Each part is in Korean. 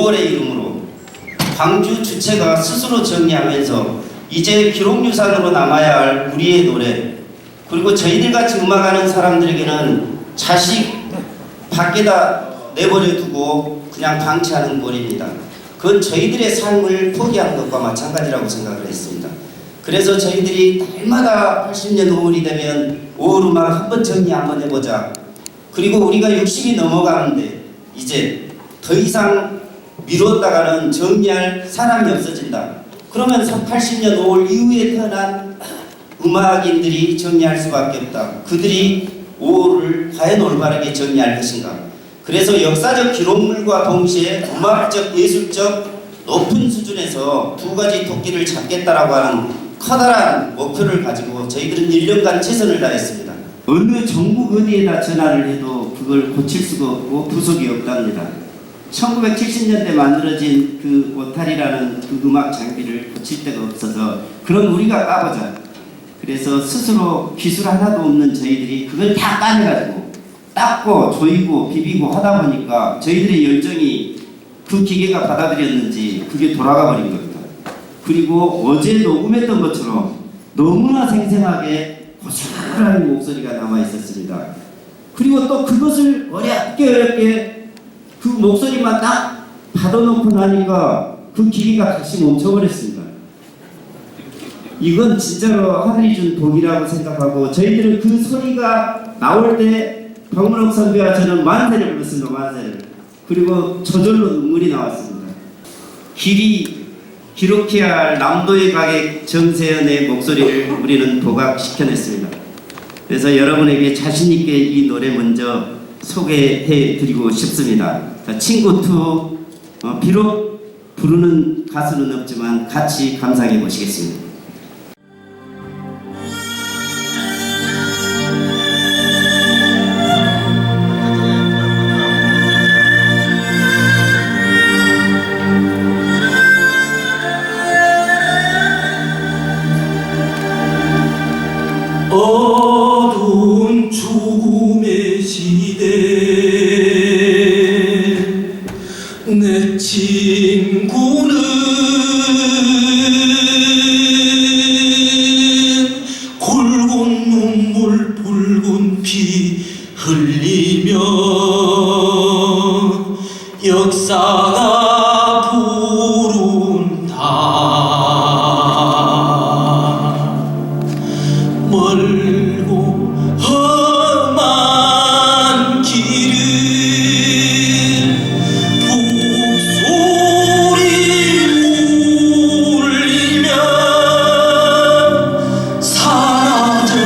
5월의 이름으로 광주 주체가 스스로 정리하면서 이제 기록유산으로 남아야 할 우리의 노래, 그리고 저희들같이 음악하는 사람들에게는 자식 밖에다 내버려 두고 그냥 방치하는 꼴입니다. 그건 저희들의 삶을 포기한 것과 마찬가지라고 생각을 했습니다. 그래서 저희들이 달마다 80년 5월이 되면 5월 음악 한번 정리 한번 해보자. 그리고 우리가 60이 넘어가는데 이제 더 이상 미뤘다가는 정리할 사람이 없어진다. 그러면 80년 5월 이후에 태어난 음악인들이 정리할 수밖에 없다. 그들이 5월을 과연 올바르게 정리할 것인가. 그래서 역사적 기록물과 동시에 음악적, 예술적 높은 수준에서 두 가지 토끼를 잡겠다라고 하는 커다란 목표를 가지고 저희들은 1년간 최선을 다했습니다. 어느 전국 어디에다 전화를 해도 그걸 고칠 수가 없고 부속이 없답니다. 1970년대 만들어진 그 오타리라는 그 음악 장비를 고칠 데가 없어서 그럼 우리가 까보자. 그래서 스스로 기술 하나도 없는 저희들이 그걸 다 까내가지고 닦고 조이고 비비고 하다 보니까 저희들의 열정이 그 기계가 받아들였는지 그게 돌아가 버린 겁니다. 그리고 어제 녹음했던 것처럼 너무나 생생하게 고스란한 목소리가 남아 있었습니다. 그리고 또 그것을 어렵게 그 목소리만 딱 받아놓고 나니까 그 기계가 다시 멈춰버렸습니다. 이건 진짜로 하늘이 준 복이라고 생각하고 저희들은 그 소리가 나올 때 박문옥 선배와 저는 만세를 불렀습니다. 만세를. 그리고 저절로 눈물이 나왔습니다. 길이 기록해야 할 남도의 가객 정세현의 목소리를 우리는 부각시켜냈습니다. 그래서 여러분에게 자신있게 이 노래 먼저 소개해 드리고 싶습니다. 자, 친구2 비록 부르는 가수는 없지만 같이 감상해 보시겠습니다. 어두운 죽음의 시대 내 친구는 굵은 눈물 붉은 피 흘리며 역사가 부른다. 멀고 험한 길을 북소리 울리며 사라져가네.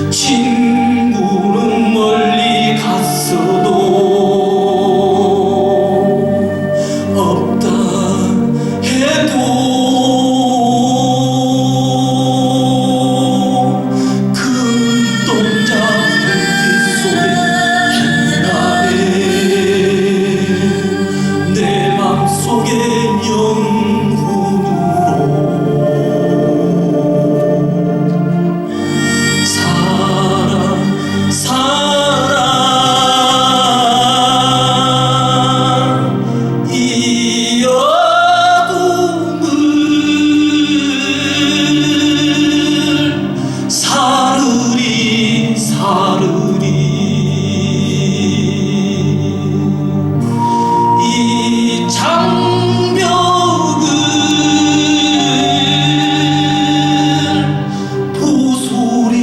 친구는 멀리 갔어도 없다 해도 그 눈동자 햇빛 속에 빛나네. 내 맘속에 영혼으로 살아 이 어둠을 사르리 이 장벽을 부수리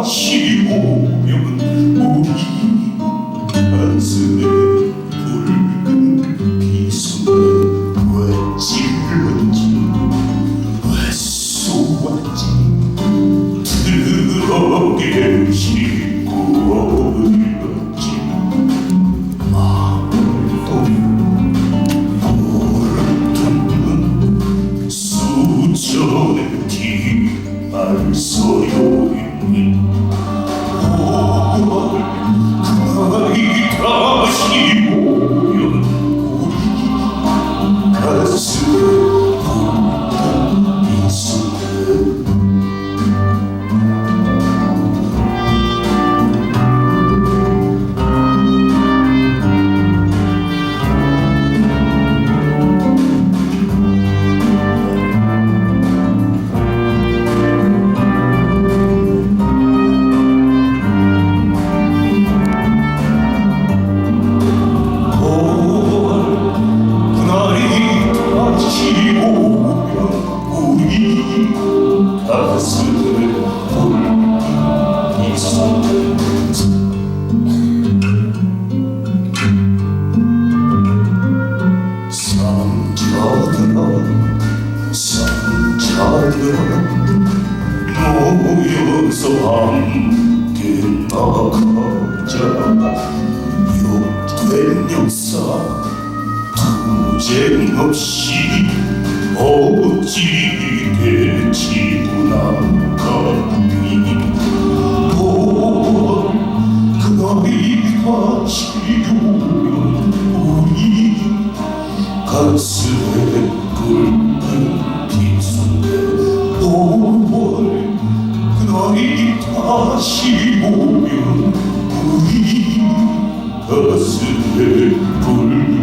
다시 오면 우리 가슴에 붉은 비수는 왜 찔렀지 왜 쏘았지 트럭에 싣고 어렸지 마을도 모르던 수천의 뒷발소용이 그날이 다시 오면 우리 가슴에 붉은 이슬에 그날이 다시 오면 우리 가슴에 붉은 이슬에 산자들아 모여서 함께 나가자 욕된 역사 투쟁 없이 어찌게 지구나가니 그날이 다시 오면 우리 가슴에 붉은 비수에 그날이 다시 오면 우리 가슴에 붉은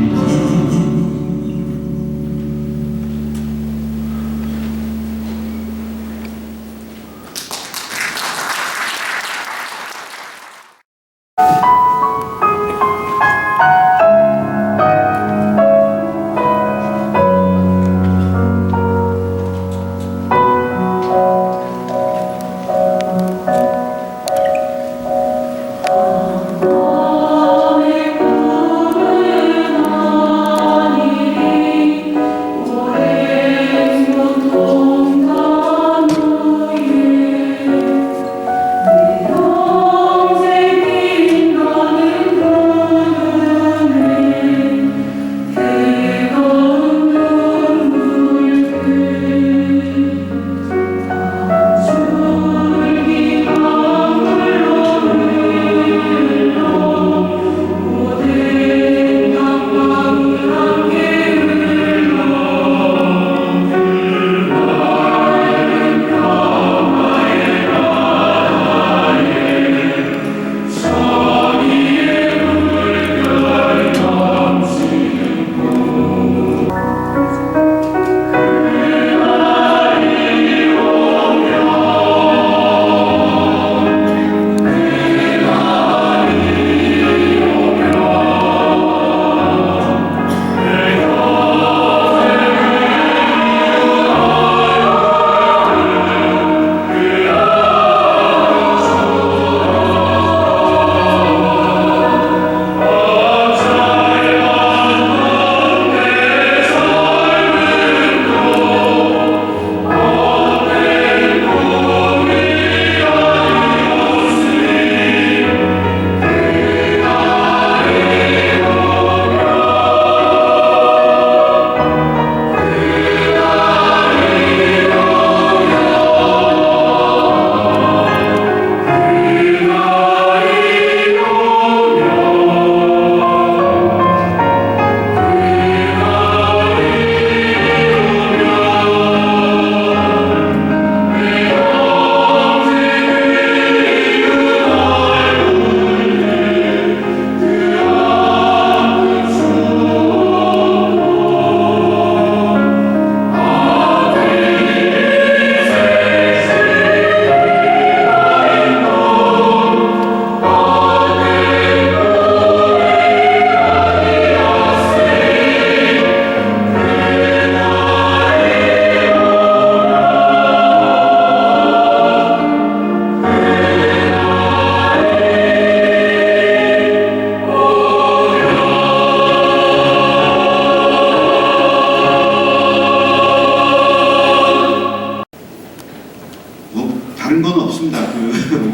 다른 건 없습니다.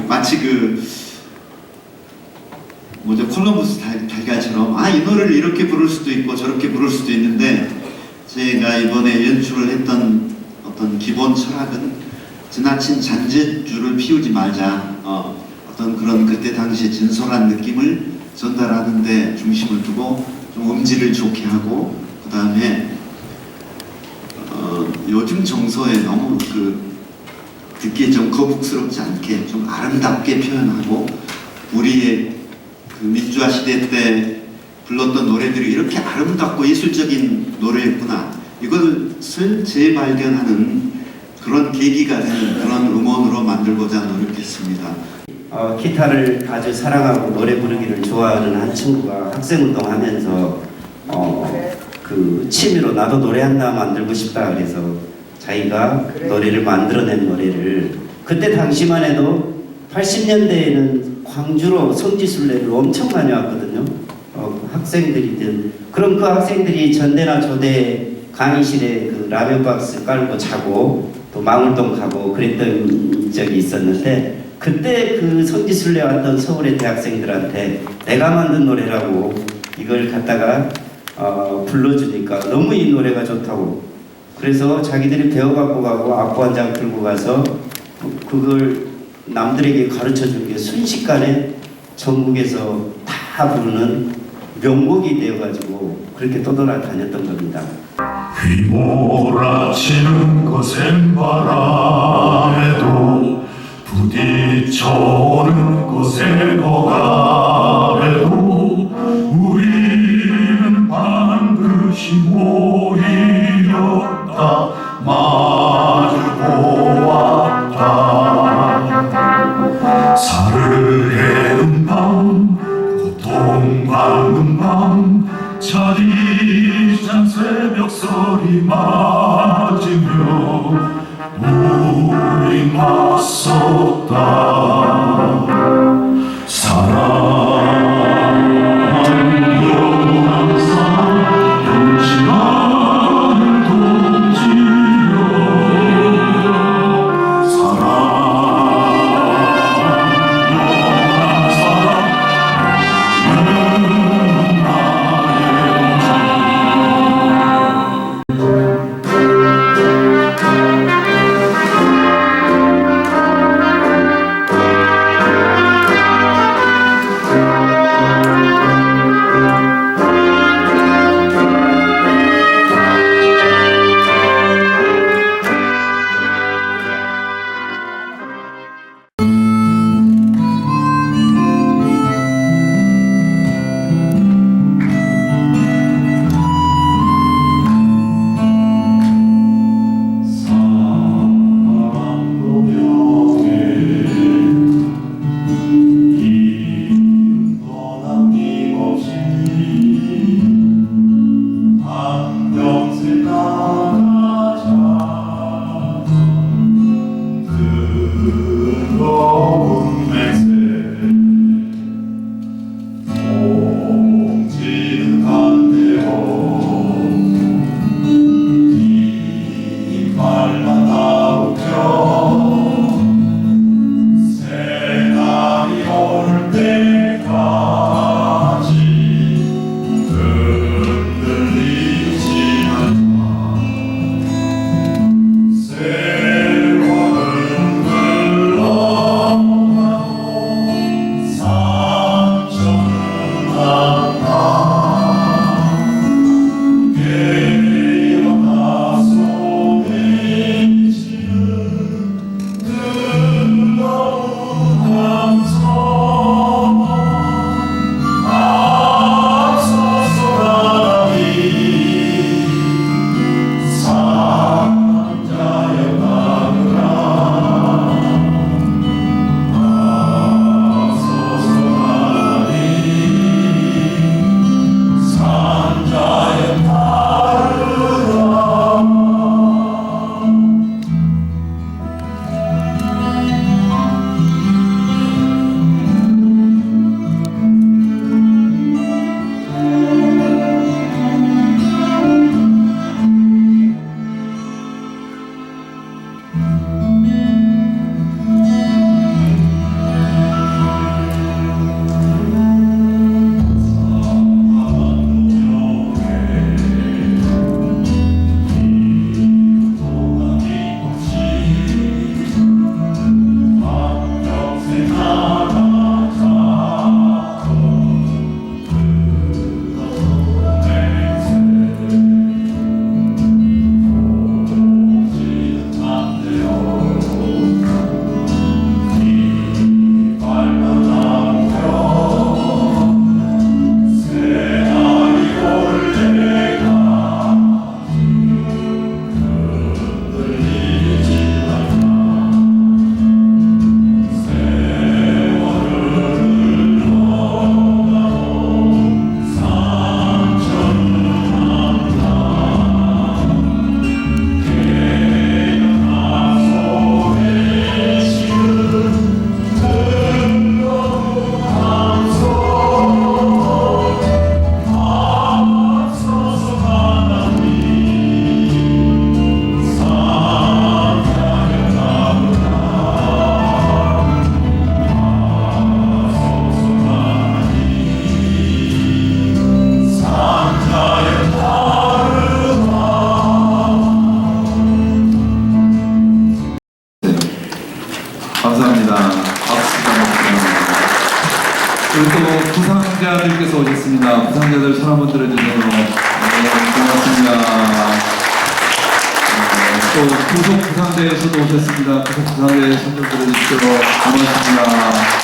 마치 콜럼버스 달걀처럼 이 노래를 이렇게 부를 수도 있고 저렇게 부를 수도 있는데, 제가 이번에 연출을 했던 어떤 기본 철학은 지나친 잔재주를 피우지 말자, 어떤 그런 그때 당시에 진솔한 느낌을 전달하는데 중심을 두고 좀 음질을 좋게 하고, 그 다음에 요즘 정서에 너무 듣기에 좀 거북스럽지 않게 좀 아름답게 표현하고, 우리의 민주화 시대 때 불렀던 노래들이 이렇게 아름답고 예술적인 노래였구나, 이것을 재발견하는 그런 계기가 되는 그런 음원으로 만들고자 노력했습니다. 기타를 아주 사랑하고 노래 부르기를 좋아하는 한 친구가 학생운동하면서 취미로 나도 노래 하나 만들고 싶다 그래서 자기가 노래를 만들어낸 노래를, 그때 당시만 해도 80년대에는 광주로 성지순례를 엄청 많이 왔거든요. 학생들이든. 그럼 그 학생들이 전대나 조대 강의실에 라면 박스 깔고 자고 또 망울동 가고 그랬던 적이 있었는데, 그때 성지순례 왔던 서울의 대학생들한테 내가 만든 노래라고 이걸 갖다가 불러주니까 너무 이 노래가 좋다고, 그래서 자기들이 배워갖고 가고 악보 한 장 들고 가서 그걸 남들에게 가르쳐준 게 순식간에 전국에서 다 부르는 명곡이 되어가지고 그렇게 떠돌아다녔던 겁니다. 휘몰아치는 거센 바람에도 부딪혀오는 거센 억압에도 우리는 반드시 모이었다, 마주 보았다. 살을 해는 밤, 고통받는 밤, 차디찬 새벽설이 맞으며 우리 맞섰다. 사랑, 영원한 사랑, 영원한 동지여. 사랑, 영원한 사랑, 그리고 또 부상자들께서 오셨습니다. 부상자들 손 한번 들어주세요. 네, 고맙습니다. 또 구속 부상대에서도 오셨습니다. 구속 부상대 손좀 들어주십시오. 고맙습니다.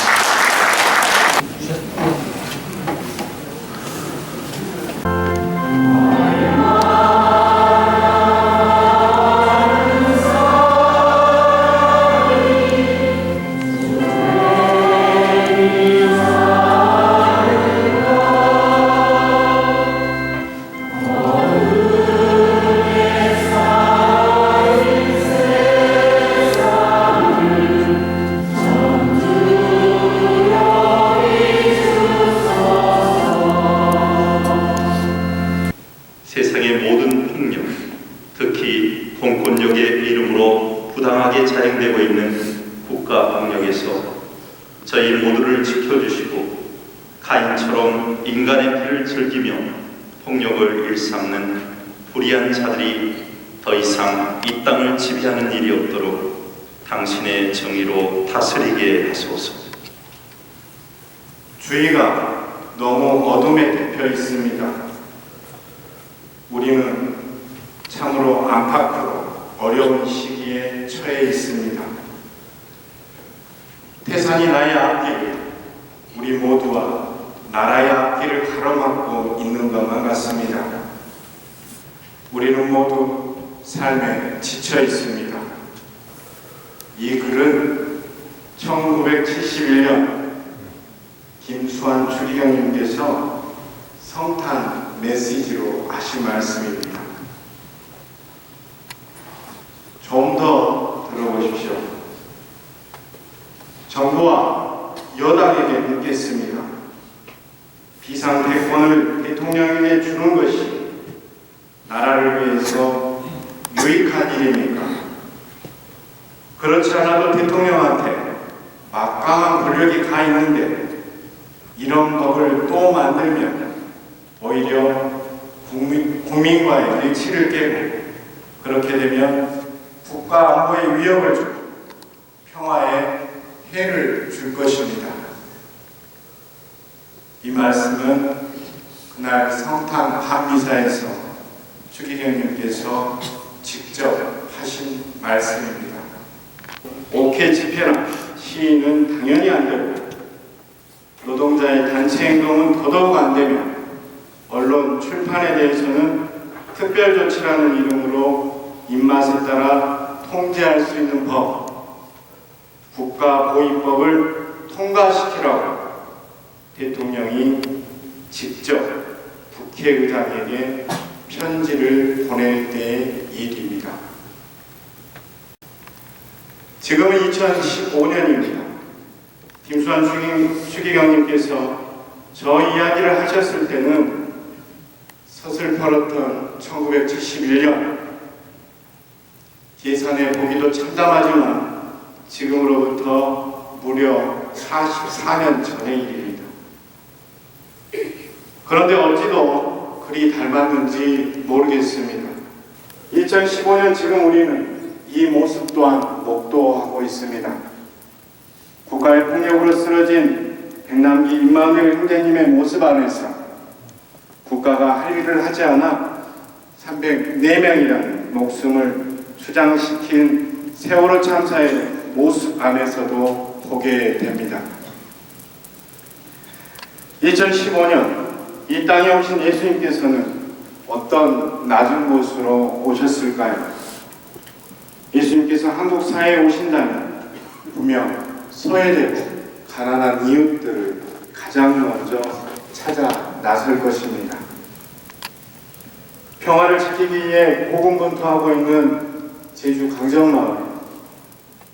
세상의 모든 폭력, 특히 공권력의 이름으로 부당하게 자행되고 있는 국가 폭력에서 저희 모두를 지켜주시고 가인처럼 인간의 피를 즐기며 폭력을 일삼는 불의한 자들이 더 이상 이 땅을 지배하는 일이 없도록 당신의 정의로 다스리게 하소서. 주의가 너무 어둠에 덮여 있습니다. 우리는 참으로 안팎으로 어려운 시기에 처해 있습니다. 태산이 나의 앞길, 우리 모두와 나라의 앞길을 가로막고 있는 것만 같습니다. 우리는 모두 삶에 지쳐 있습니다. 이 글은 1971년 김수환 추기경님께서 성탄 메시지로 하신 말씀입니다. 좀 더 들어보십시오. 정부와 여당에게 묻겠습니다. 비상대권을 대통령에게 주는 것이 나라를 위해서 유익한 일입니까? 그렇지 않아도 대통령한테 막강한 권력이 가 있는데 이런 법을 또 만들면 오히려 국민과의 일치를 깨고 그렇게 되면 국가 안보에 위협을 주고 평화에 해를 줄 것입니다. 이 말씀은 그날 성탄 한미사에서 추기경님께서 직접 하신 말씀입니다. 옥회 집회나 시위는 당연히 안 되고 노동자의 단체 행동은 더더욱 안 되며 언론, 출판에 대해서는 특별 조치라는 이름으로 입맛에 따라 통제할 수 있는 법, 국가보위법을 통과시키라고 대통령이 직접 국회의장에게 편지를 보낼 때의 일입니다. 지금은 2015년입니다. 김수환 추기경님께서 저 이야기를 하셨을 때는 서슬퍼렇던 1971년 계산해 보기도 참담하지만 지금으로부터 무려 44년 전의 일입니다. 그런데 어찌도 그리 닮았는지 모르겠습니다. 2015년 지금 우리는 이 모습 또한 목도하고 있습니다. 국가의 폭력으로 쓰러진 백남기 임마누엘 형제님의 모습 안에서 국가가 할 일을 하지 않아 304명이라는 목숨을 수장시킨 세월호 참사의 모습 안에서도 보게 됩니다. 2015년 이 땅에 오신 예수님께서는 어떤 낮은 곳으로 오셨을까요? 예수님께서 한국 사회에 오신다면 분명 소외되고 가난한 이웃들을 가장 먼저 찾아 나설 것입니다. 평화를 지키기 위해 고군분투하고 있는 제주 강정마을,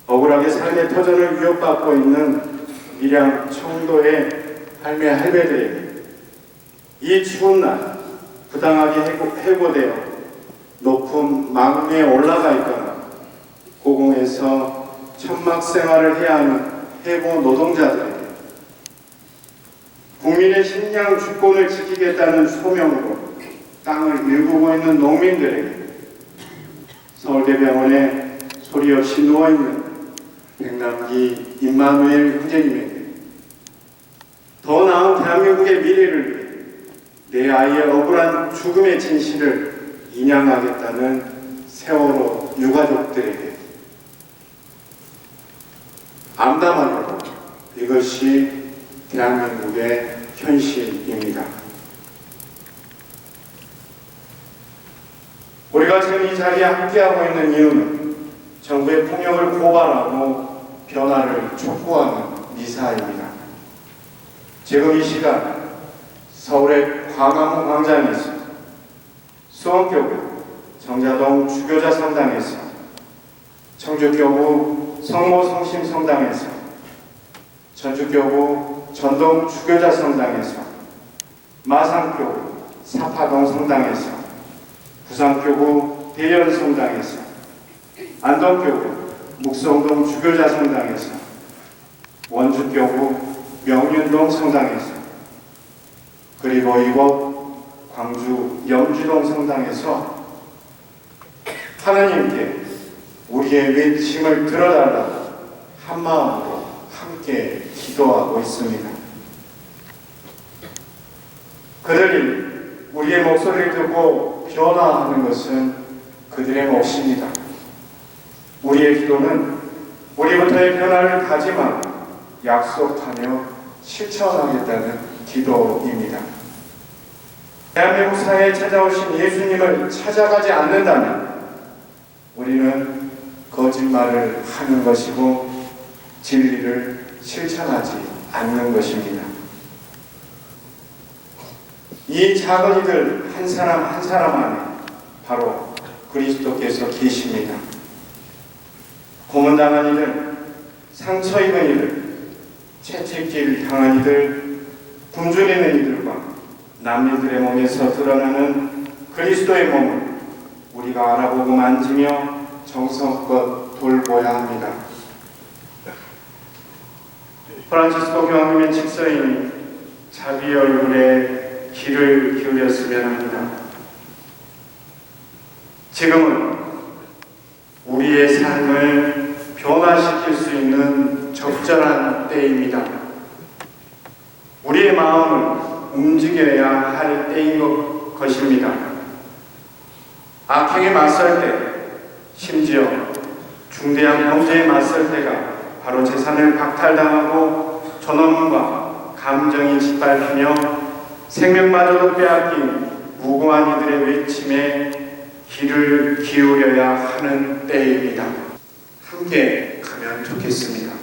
억울하게 삶의 터전을 위협받고 있는 밀양 청도의 할매 할배들에게 이 추운 날 부당하게 해고되어 높은 망 위에 올라가 있거나 고공에서 천막 생활을 해야 하는 해고 노동자들에게 국민의 식량 주권을 지키겠다는 소명으로 땅을 일구고 있는 농민들에게 서울대병원에 소리 없이 누워있는 백남기 임마누엘 형제님에게 더 나은 대한민국의 미래를 위해 내 아이의 억울한 죽음의 진실을 인양하겠다는 세월호 유가족들에게 암담하게도 이것이 대한민국의 현실입니다. 우리가 지금 이 자리에 함께하고 있는 이유는 정부의 폭력을 고발하고 변화를 촉구하는 미사입니다. 지금 이 시간 서울의 광화문 광장에서, 수원교구 정자동 주교자 성당에서, 청주교구 성모 성심 성당에서, 전주교구 전동 주교자 성당에서, 마산교구 사파동 성당에서, 부산교구 대연 성당에서, 안동교구 묵성동 주교자 성당에서, 원주교구 명륜동 성당에서, 그리고 이곳 광주 염주동 성당에서 하나님께 우리의 외침을 들어달라고 한마음으로 함께 기도하고 있습니다. 그들이 우리의 목소리를 듣고 변화하는 것은 그들의 몫입니다. 우리의 기도는 우리부터의 변화를 다짐하고 약속하며 실천하겠다는 기도입니다. 대한민국 사회에 찾아오신 예수님을 찾아가지 않는다면 우리는 거짓말을 하는 것이고 진리를 실천하지 않는 것입니다. 이 작은 이들 한 사람 한 사람 안에 바로 그리스도께서 계십니다. 고문당한 이들, 상처 입은 이들, 채찍질 당한 이들, 굶주리는 이들과 난민들의 몸에서 드러나는 그리스도의 몸을 우리가 알아보고 만지며 정성껏 돌보아야 합니다. 프란치스코 교황님의 직서인이 자기 얼굴에 귀를 기울였으면 합니다. 지금은 우리의 삶을 변화시킬 수 있는 적절한 때입니다. 우리의 마음을 움직여야 할 때인 것입니다. 악행에 맞설 때, 심지어 중대한 범죄에 맞설 때가 바로 재산을 박탈당하고 존엄과 감정이 짓밟히며 생명마저도 빼앗긴 무고한 이들의 외침에 귀를 기울여야 하는 때입니다. 함께 가면 좋겠습니다.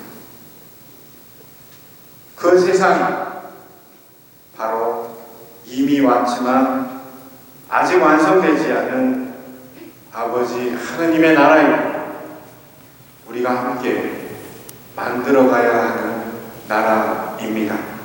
그 세상이 바로 이미 왔지만 아직 완성되지 않은 아버지 하느님의 나라입니다. 우리가 함께 만들어가야 하는 나라입니다.